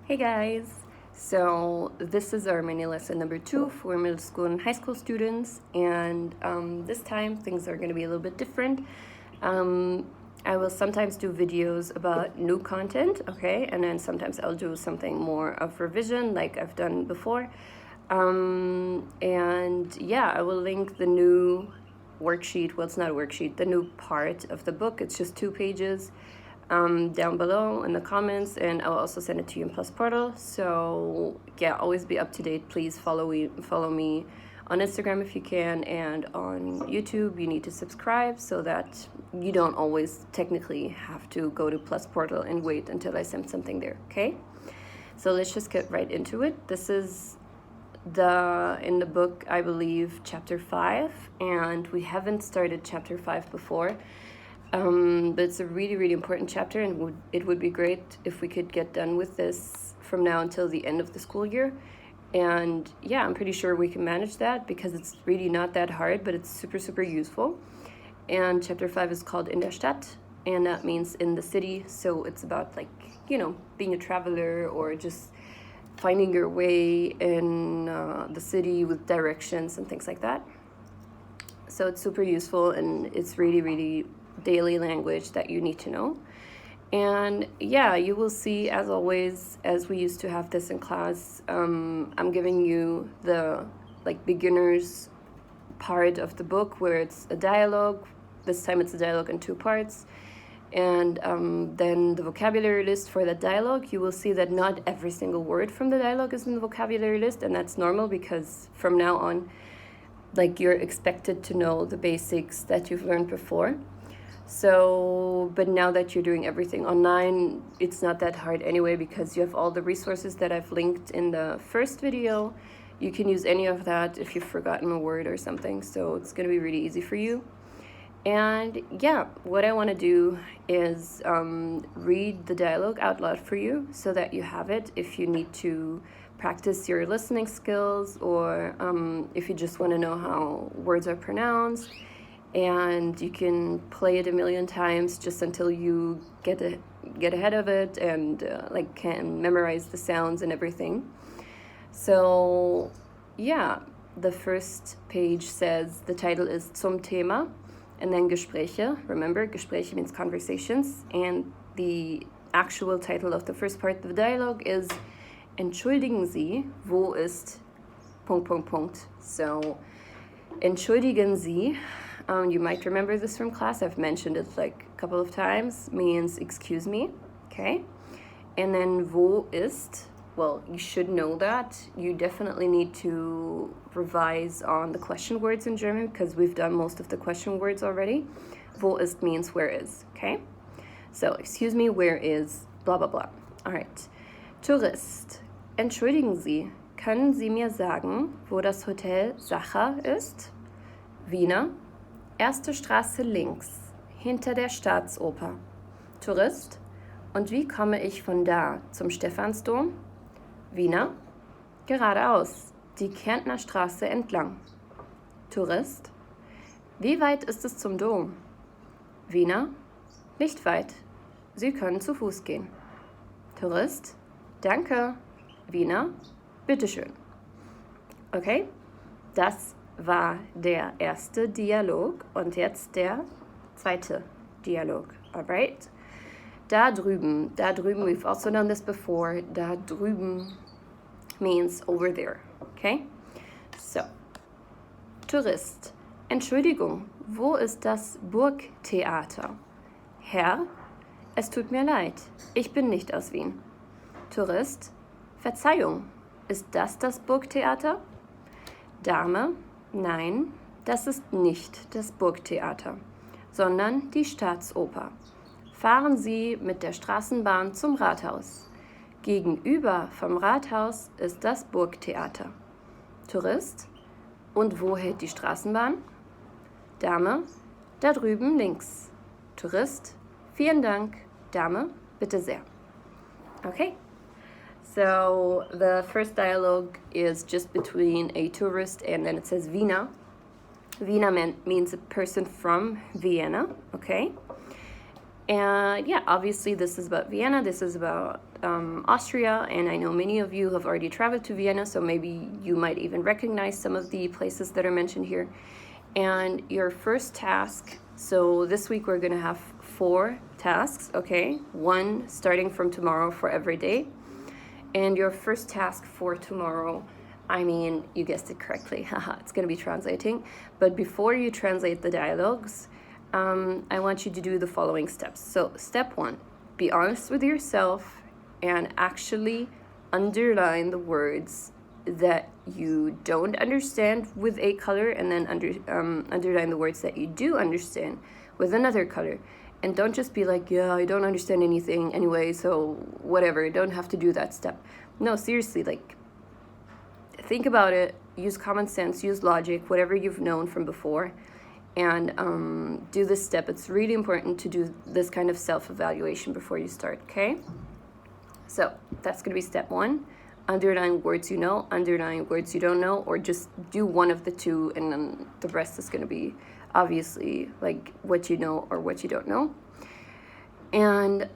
Hey guys! So this is our mini lesson number 2 for middle school and high school students, and this time things are going to be a little bit different. I will sometimes do videos about new content, okay, and then sometimes I'll do something more of revision like I've done before. And yeah, I will link the new worksheet. Well, it's not a worksheet, the new part of the book. It's just 2 pages. Down below in the comments, and I will also send it to you in Plus Portal. So yeah, always be up to date. Please follow me on Instagram if you can, and on YouTube you need to subscribe so that you don't always technically have to go to Plus Portal and wait until I send something there. Okay, so let's just get right into it. This is in the book, I believe, chapter 5, and we haven't started chapter 5 before. But it's a really, really important chapter, and it would be great if we could get done with this from now until the end of the school year. And yeah, I'm pretty sure we can manage that because it's really not that hard, but it's super, super useful. And chapter 5 is called In der Stadt, and that means in the city. So it's about, like, being a traveler or just finding your way in the city with directions and things like that. So it's super useful, and it's really, really daily language that you need to know. And yeah, you will see, as always, as we used to have this in class, I'm giving you the beginners part of the book where it's a dialogue. This time it's a dialogue in 2 parts. And then the vocabulary list for that dialogue. You will see that not every single word from the dialogue is in the vocabulary list, and that's normal because from now on, you're expected to know the basics that you've learned before. So, but now that you're doing everything online, it's not that hard anyway because you have all the resources that I've linked in the first video. You can use any of that if you've forgotten a word or something, so it's going to be really easy for you. And yeah, what I want to do is read the dialogue out loud for you so that you have it if you need to practice your listening skills, or if you just want to know how words are pronounced. And you can play it a million times just until you get ahead of it and can memorize the sounds and everything. So yeah, the first page says the title is Zum Thema, and then Gespräche. Remember, Gespräche means conversations, and the actual title of the first part of the dialogue is Entschuldigen Sie, wo ist ... So entschuldigen Sie, you might remember this from class. I've mentioned it a couple of times, means excuse me, okay? And then wo ist, well, you should know that. You definitely need to revise on the question words in German because we've done most of the question words already. Wo ist means where is, okay? So, excuse me, where is, blah, blah, blah. All right. Tourist, entschuldigen Sie, können Sie mir sagen, wo das Hotel Sacher ist? Wiener, erste Straße links, hinter der Staatsoper. Tourist, und wie komme ich von da zum Stephansdom? Wiener, geradeaus, die Kärntner Straße entlang. Tourist, wie weit ist es zum Dom? Wiener, nicht weit, Sie können zu Fuß gehen. Tourist, danke. Wiener, bitteschön. Okay, das war der erste Dialog und jetzt der zweite Dialog. Alright? Da drüben, we've also done this before. Da drüben means over there. Okay? So, Tourist, Entschuldigung, wo ist das Burgtheater? Herr, es tut mir leid, ich bin nicht aus Wien. Tourist, Verzeihung, ist das Burgtheater? Dame, nein, das ist nicht das Burgtheater, sondern die Staatsoper. Fahren Sie mit der Straßenbahn zum Rathaus. Gegenüber vom Rathaus ist das Burgtheater. Tourist, und wo hält die Straßenbahn? Dame, da drüben links. Tourist, vielen Dank. Dame, bitte sehr. Okay. So the first dialogue is just between a tourist, and then it says Wiener. Wiener means a person from Vienna, okay? And yeah, obviously this is about Vienna. This is about Austria, and I know many of you have already traveled to Vienna, so maybe you might even recognize some of the places that are mentioned here. And your first task, so this week we're going to have 4 tasks, okay? 1 starting from tomorrow for every day. And your first task for tomorrow, I mean, you guessed it correctly, haha, it's going to be translating. But before you translate the dialogues, I want you to do the following steps. So step 1, be honest with yourself and actually underline the words that you don't understand with a color, and then underline the words that you do understand with another color. And don't just be like, yeah, I don't understand anything anyway, so whatever, don't have to do that step. No, seriously, like, think about it, use common sense, use logic, whatever you've known from before, and do this step. It's really important to do this kind of self-evaluation before you start, okay? So that's going to be step 1. Underline words you know, underline words you don't know, or just do one of the 2, and then the rest is going to be obviously like what you know or what you don't know. And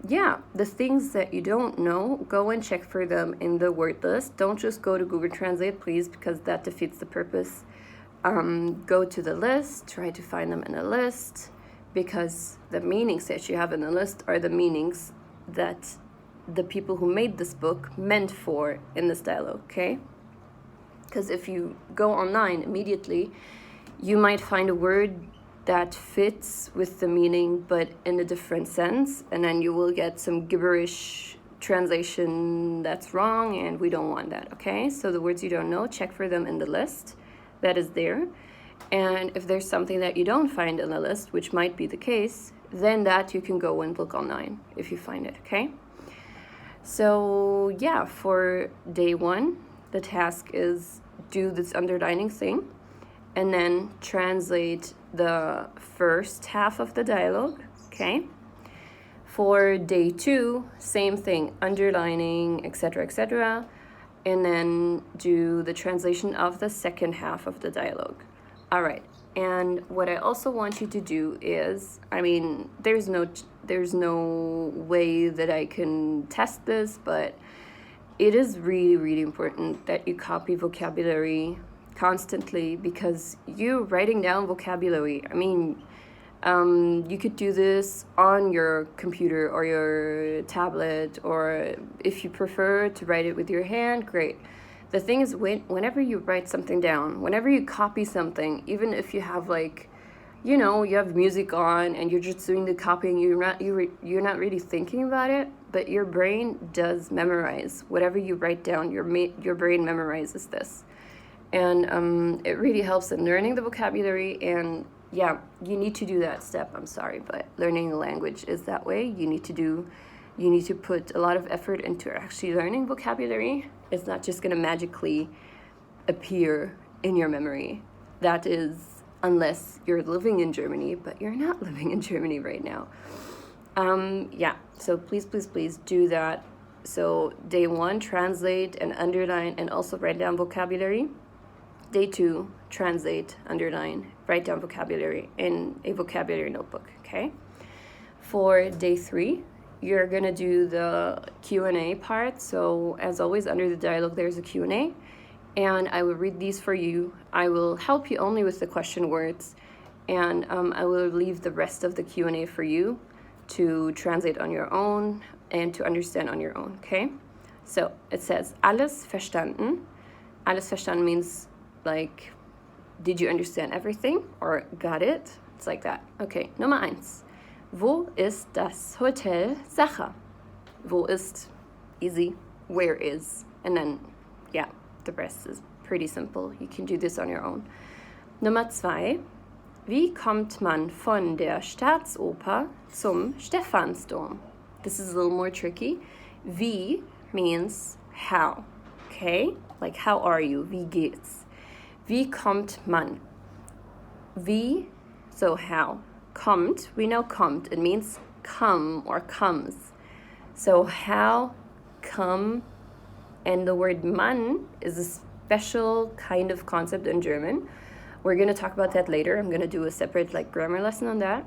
yeah, the things that you don't know, go and check for them in the word list. Don't just go to Google Translate, please, because that defeats the purpose. Go to the list, try to find them in a list, because the meanings that you have in the list are the meanings that the people who made this book meant for in this dialogue, okay? Because if you go online immediately, you might find a word that fits with the meaning but in a different sense, and then you will get some gibberish translation that's wrong, and we don't want that, okay? So the words you don't know, check for them in the list that is there. And if there's something that you don't find in the list, which might be the case, then that you can go and look online if you find it, okay? So yeah, for day 1, the task is do this underlining thing and then translate the first half of the dialogue, okay? For day 2, same thing, underlining, etc., and then do the translation of the second half of the dialogue. All right, and what I also want you to do is, I mean, there's no way that I can test this, but it is really, really important that you copy vocabulary constantly, because you writing down vocabulary, I mean, you could do this on your computer or your tablet, or if you prefer to write it with your hand, great. The thing is, whenever you write something down, whenever you copy something, even if you have like, you know, you have music on and you're just doing the copying, you're not really thinking about it, but your brain does memorize whatever you write down. Your brain memorizes this, and it really helps in learning the vocabulary. And yeah, you need to do that step. I'm sorry, but learning a language is that way. You need to put a lot of effort into actually learning vocabulary. It's not just going to magically appear in your memory. That is, unless you're living in Germany, but you're not living in Germany right now. Yeah, so please do that. So day 1, translate and underline and also write down vocabulary. Day 2, translate, underline, write down vocabulary in a vocabulary notebook, okay? For day 3, you're gonna do the Q&A part. So as always, under the dialogue, there's a Q&A, and I will read these for you. I will help you only with the question words, and I will leave the rest of the Q&A for you to translate on your own and to understand on your own, okay? So it says, alles verstanden. Alles verstanden means like, did you understand everything or got it? It's like that. Okay, Nummer 1. Wo ist das Hotel Sacher? Wo ist, easy, where is, and then, yeah, the rest is pretty simple. You can do this on your own. Nummer 2. Wie kommt man von der Staatsoper zum Stephansdom? This is a little more tricky. Wie means how, okay? Like, how are you? Wie geht's? Wie kommt man? Wie, so how. Kommt, we know kommt, it means come or comes. So how, come, and the word man is a special kind of concept in German. We're going to talk about that later. I'm going to do a separate like grammar lesson on that.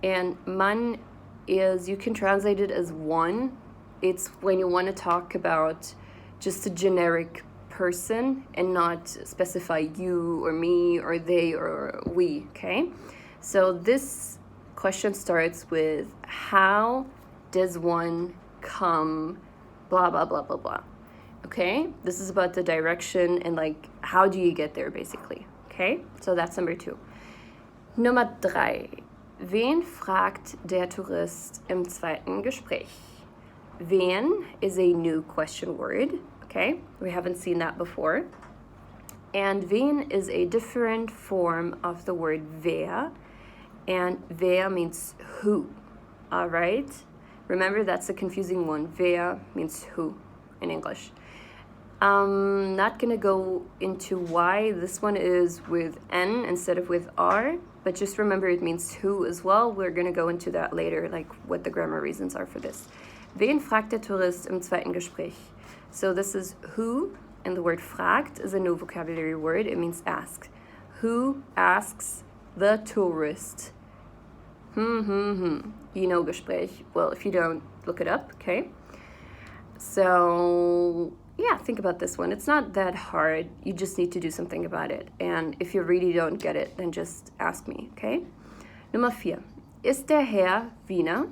And man is, you can translate it as one, it's when you want to talk about just a generic person and not specify you or me or they or we, okay? So this question starts with, how does one come, blah, blah, blah, blah, blah. Okay? This is about the direction and like, how do you get there, basically. Okay? So that's number 2. Nummer 3. Wen fragt der Tourist im zweiten Gespräch? Wen is a new question word. Okay? We haven't seen that before. And wen is a different form of the word wer. And wer means who. All right? Remember, that's a confusing one. Wer means who in English. I'm not going to go into why this one is with N instead of with R, but just remember it means who as well. We're going to go into that later, like what the grammar reasons are for this. Wen fragt der Tourist im zweiten Gespräch? So this is who, and the word fragt is a new vocabulary word. It means ask. Who asks the tourist? You know Gespräch. Well, if you don't, look it up, okay? So yeah, think about this one. It's not that hard. You just need to do something about it. And if you really don't get it, then just ask me, okay? Nummer 4. Ist der Herr Wiener?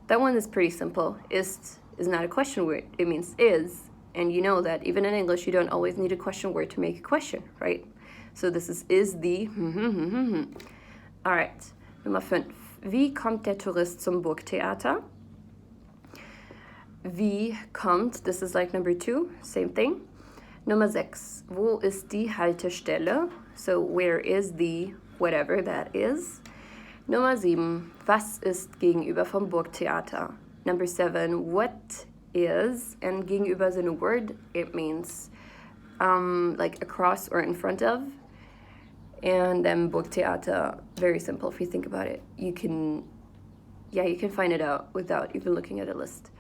That one is pretty simple. Ist is not a question word. It means is. And you know that even in English, you don't always need a question word to make a question, right? So this is the. All right. Nummer 5. Wie kommt der Tourist zum Burgtheater? Wie kommt, this is like number 2, same thing. Nummer 6, wo ist die Haltestelle? So where is the whatever that is? Nummer 7, was ist gegenüber vom Burgtheater? Number 7, what is, and gegenüber is a new word. It means like across or in front of. And then Burgtheater, very simple if you think about it. You can find it out without even looking at a list.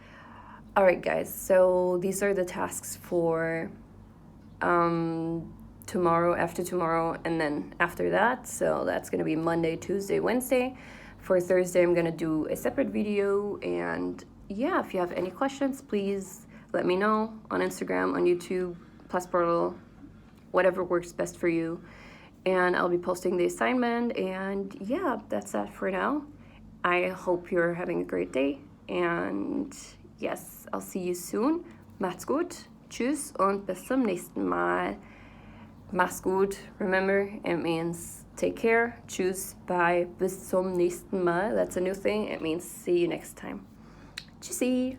All right, guys, so these are the tasks for tomorrow, after tomorrow, and then after that. So that's going to be Monday, Tuesday, Wednesday. For Thursday, I'm going to do a separate video. And yeah, if you have any questions, please let me know on Instagram, on YouTube, Passportal, whatever works best for you. And I'll be posting the assignment. And yeah, that's that for now. I hope you're having a great day. And yes, I'll see you soon. Macht's gut. Tschüss und bis zum nächsten Mal. Mach's gut. Remember, it means take care. Tschüss. Bye. Bis zum nächsten Mal. That's a new thing. It means see you next time. Tschüssi.